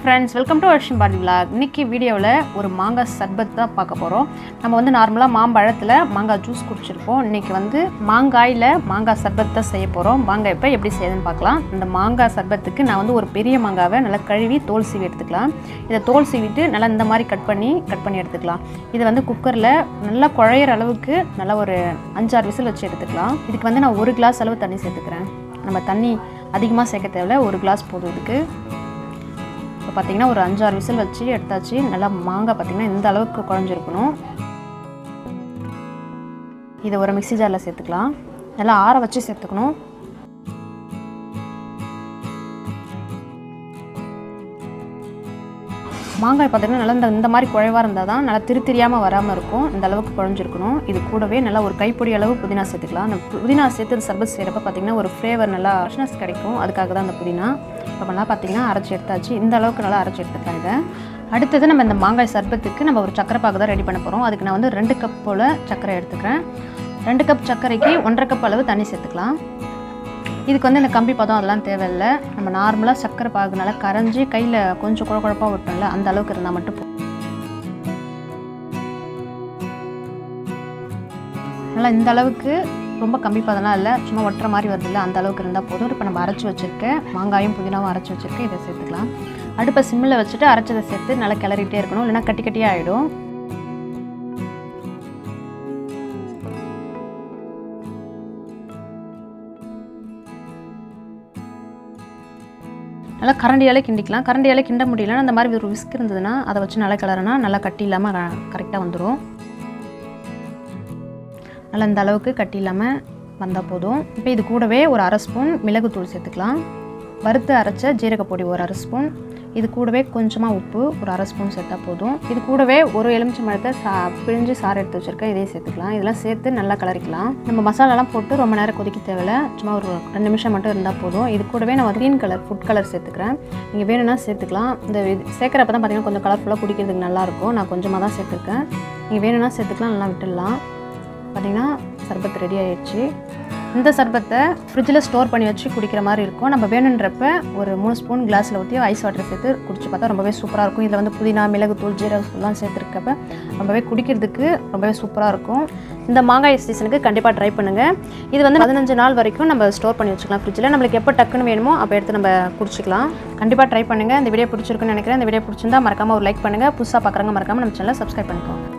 friends, welcome to Ashwinbharathivlog. இன்னைக்கு வீடியோவில் ஒரு மாங்காய் சர்பத் தான் பார்க்க போகிறோம். நம்ம வந்து நார்மலாக மாம்பழத்தில் மாங்காய் ஜூஸ் குடிச்சிருப்போம். இன்றைக்கி வந்து மாங்காயில் மாங்காய் சர்பத் தான் செய்ய போகிறோம். மாங்காய் இப்போ எப்படி செய்யுதுன்னு பார்க்கலாம். இந்த மாங்காய் சர்பத்துக்கு நான் வந்து ஒரு பெரிய மாங்காவை நல்லா கழுவி தோல் சீவி எடுத்துக்கலாம். இதை தோல் சீவிட்டு நல்லா இந்த மாதிரி கட் பண்ணி எடுத்துக்கலாம். இதை வந்து குக்கரில் நல்லா குழையிற அளவுக்கு நல்லா ஒரு 5-6 விசில் வச்சு எடுத்துக்கலாம். இதுக்கு வந்து நான் 1 கிளாஸ் அளவு தண்ணி சேர்த்துக்கிறேன். நம்ம தண்ணி அதிகமாக சேர்க்க தேவையில்ல, 1 கிளாஸ் போதும் இதுக்கு. இப்போ பார்த்திங்கன்னா ஒரு 5-6 விசில் வச்சு எடுத்தாச்சு. நல்லா மாங்காய் பார்த்திங்கன்னா இந்த அளவுக்கு குழஞ்சிருக்கணும். இதை ஒரு மிக்ஸி ஜாரில் சேர்த்துக்கலாம். நல்லா ஆற வச்சு சேர்த்துக்கணும். மாங்காய் பார்த்திங்கன்னா நல்லா இந்த மாதிரி குழைவாக இருந்தால் தான் நல்லா திரியாமல் வராமல் இருக்கும். இந்த அளவுக்கு குழஞ்சிருக்கணும். இது கூடவே நல்லா ஒரு கைப்பொடி அளவு புதினா சேர்த்துக்கலாம். அந்த புதினா சேர்த்து சர்பத் செய்கிறப்ப பார்த்திங்கன்னா ஒரு ஃப்ளேவர் நல்லா ஃப்ரெஷ்னஸ் கிடைக்கும். அதுக்காக தான் அந்த புதினா. இப்போ நல்லா பார்த்திங்கன்னா அரைச்சி எடுத்தாச்சு. இந்த அளவுக்கு நல்லா அரைச்சி எடுத்துக்கலாம். இதை அடுத்தது நம்ம இந்த மாங்காய் சர்பத்துக்கு நம்ம ஒரு சக்கரை பாகு தான் ரெடி பண்ண போகிறோம். அதுக்கு நான் வந்து 2 கப் போல் சர்க்கரை எடுத்துக்கிறேன். 2 கப் சர்க்கரைக்கு 1.5 கப் அளவு தண்ணி சேர்த்துக்கலாம். இதுக்கு வந்து இந்த கம்பி பதம் அதெல்லாம் தேவையில்லை. நம்ம நார்மலாக சர்க்கரை பாகுனால கரைஞ்சி கையில் கொஞ்சம் குழப்பாக விட்டோம்ல, அந்த அளவுக்கு இருந்தால் மட்டும் நல்லா இந்த அளவுக்கு ரொம்ப கம்பி பதம்லாம் இல்லை, சும்மா ஒட்டுற மாதிரி வருது இல்லை, அந்த அளவுக்கு இருந்தால் போதும். இப்போ நம்ம அரைச்சி வச்சுருக்கேன் மாங்காயும் புதினாவும் அரைச்சி வச்சுருக்கேன். இதை சேர்த்துக்கலாம். அடுப்பை சிம்மில் வச்சுட்டு அரைச்சதை சேர்த்து நல்லா கிளறிட்டே இருக்கணும், இல்லைன்னா கட்டி கட்டியாக ஆகிடும். நல்லா கரண்டியாலே கிண்டிக்கலாம். கரண்டியாலே கிண்ட முடியலன்னா அந்த மாதிரி ஒரு விஸ்க் இருந்ததுன்னா அதை வச்சு நல்லா கிளறினா நல்லா கட்டி இல்லாமல் கரெக்டாக வந்துடும். நல்லா இந்த அளவுக்கு கட்டி இல்லாமல் வந்தால் போதும். இப்போ இது கூடவே ஒரு 1/2 ஸ்பூன் மிளகுத்தூள் சேர்த்துக்கலாம். வறுத்து அரைச்ச ஜீரகப்பொடி ஒரு 1/2 ஸ்பூன். இது கூடவே கொஞ்சமாக உப்பு ஒரு 1/2 ஸ்பூன் சேர்த்தா போதும். இது கூடவே ஒரு எலுமிச்சம்பழத்தை பிழிஞ்சு சாறு எடுத்து வச்சுருக்கேன். இதையும் சேர்த்துக்கலாம். இதெல்லாம் சேர்த்து நல்லா கலரிக்கலாம். நம்ம மசாலாலாம் போட்டு ரொம்ப நேரம் கொதிக்க தேவையில்லை, சும்மா ஒரு 2 நிமிஷம் மட்டும் இருந்தால் போதும். இது கூடவே நான் க்ரீன் கலர் ஃபுட் கலர் சேர்த்துக்கிறேன். நீங்கள் வேணும்னா சேர்த்துக்கலாம். இந்த சேர்க்குறப்ப தான் பார்த்திங்கன்னா கொஞ்சம் கலர்ஃபுல்லாக குடிக்கிறதுக்கு நல்லாயிருக்கும். நான் கொஞ்சமாக தான் சேர்த்துருக்கேன். நீங்கள் வேணும்னா சேர்த்துக்கலாம், நல்லா விட்டுடலாம். பார்த்திங்கன்னா சர்பத் ரெடி ஆகிடுச்சு. இந்த சர்பத்தை ஃப்ரிட்ஜில் ஸ்டோர் பண்ணி வச்சு குடிக்கிற மாதிரி இருக்கும். நம்ம வேணுன்றப்ப ஒரு 3 ஸ்பூன் கிளாஸில் ஊற்றி ஐஸ் வாட்டர் சேர்த்து குடிச்சு பார்த்தா ரொம்பவே சூப்பராக இருக்கும். இதில் வந்து புதினா, மிளகுத்தூள், ஜீரகத்தூள்லாம் சேர்த்துருக்கப்ப ரொம்பவே குடிக்கிறதுக்கு ரொம்பவே சூப்பராக இருக்கும். இந்த மாங்காய் சீசனுக்கு கண்டிப்பாக ட்ரை பண்ணுங்கள். இது வந்து 15 நாள் வரைக்கும் நம்ம ஸ்டோர் பண்ணி வச்சுக்கலாம் ஃப்ரிட்ஜில். நம்மளுக்கு எப்போ டக்குன்னு வேணுமோ அப்போ எடுத்து நம்ம குடிச்சிக்கலாம். கண்டிப்பாக ட்ரை பண்ணுங்கள். இந்த வீடியோ பிடிச்சிருக்குன்னு நினைக்கிறேன். இந்த வீடியோ பிடிச்சிருந்தா மறக்காமல் ஒரு லைக் பண்ணுங்கள். புதுசாக பார்க்குறவங்க மறக்காமல் நம்ம சேனலை சப்ஸ்கிரைப் பண்ணிக்கோங்க.